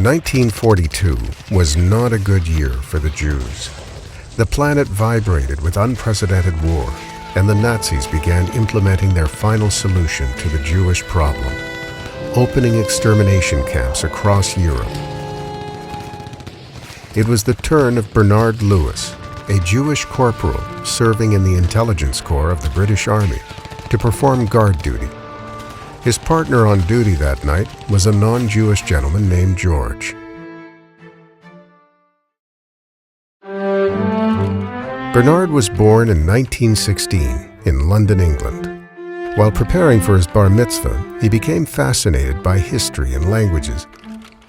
1942 was not a good year for the Jews. The planet vibrated with unprecedented war, and the Nazis began implementing their final solution to the Jewish problem, opening extermination camps across Europe. It was the turn of Bernard Lewis, a Jewish corporal serving in the intelligence corps of the British Army, to perform guard duty. His partner on duty that night was a non-Jewish gentleman named George. Bernard was born in 1916 in London, England. While preparing for his bar mitzvah, he became fascinated by history and languages.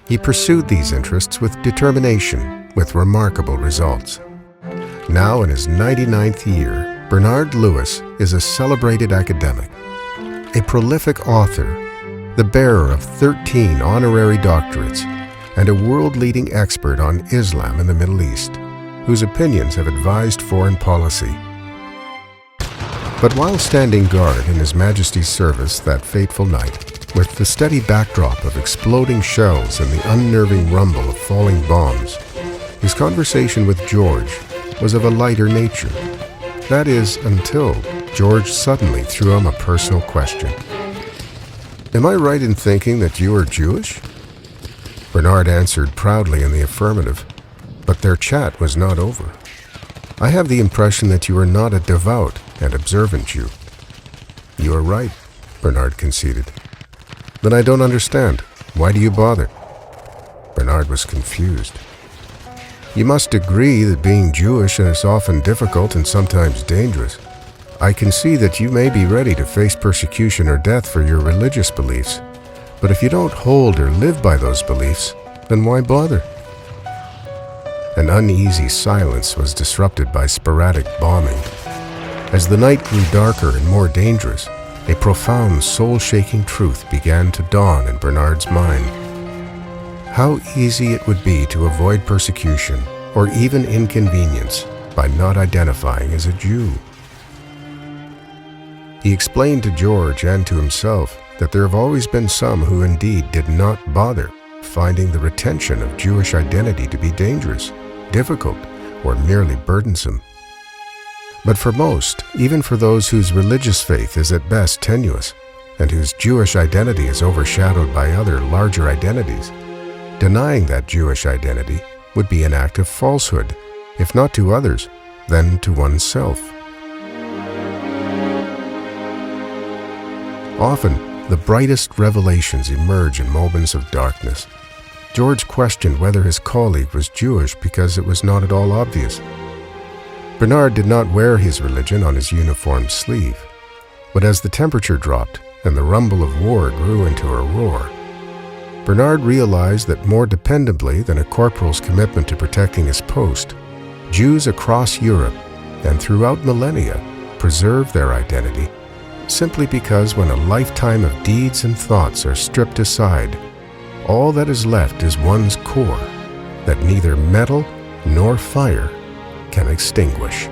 He pursued these interests with determination, with remarkable results. Now in his 99th year, Bernard Lewis is a celebrated academic, a prolific author, the bearer of 13 honorary doctorates, and a world-leading expert on Islam in the Middle East, whose opinions have advised foreign policy. But while standing guard in His Majesty's service that fateful night, with the steady backdrop of exploding shells and the unnerving rumble of falling bombs, his conversation with George was of a lighter nature. That is, until George suddenly threw him a personal question. "Am I right in thinking that you are Jewish?" Bernard answered proudly in the affirmative, but their chat was not over. "I have the impression that you are not a devout and observant Jew." "You are right," Bernard conceded. "Then I don't understand. Why do you bother?" Bernard was confused. "You must agree that being Jewish is often difficult and sometimes dangerous. I can see that you may be ready to face persecution or death for your religious beliefs, but if you don't hold or live by those beliefs, then why bother?" An uneasy silence was disrupted by sporadic bombing. As the night grew darker and more dangerous, a profound, soul-shaking truth began to dawn in Bernard's mind. How easy it would be to avoid persecution or even inconvenience by not identifying as a Jew. He explained to George and to himself that there have always been some who indeed did not bother, finding the retention of Jewish identity to be dangerous, difficult, or merely burdensome. But for most, even for those whose religious faith is at best tenuous, and whose Jewish identity is overshadowed by other larger identities, denying that Jewish identity would be an act of falsehood, if not to others, then to oneself. Often, the brightest revelations emerge in moments of darkness. George questioned whether his colleague was Jewish because it was not at all obvious. Bernard did not wear his religion on his uniform sleeve, but as the temperature dropped and the rumble of war grew into a roar, Bernard realized that more dependably than a corporal's commitment to protecting his post, Jews across Europe and throughout millennia preserve their identity simply because when a lifetime of deeds and thoughts are stripped aside, all that is left is one's core that neither metal nor fire can extinguish.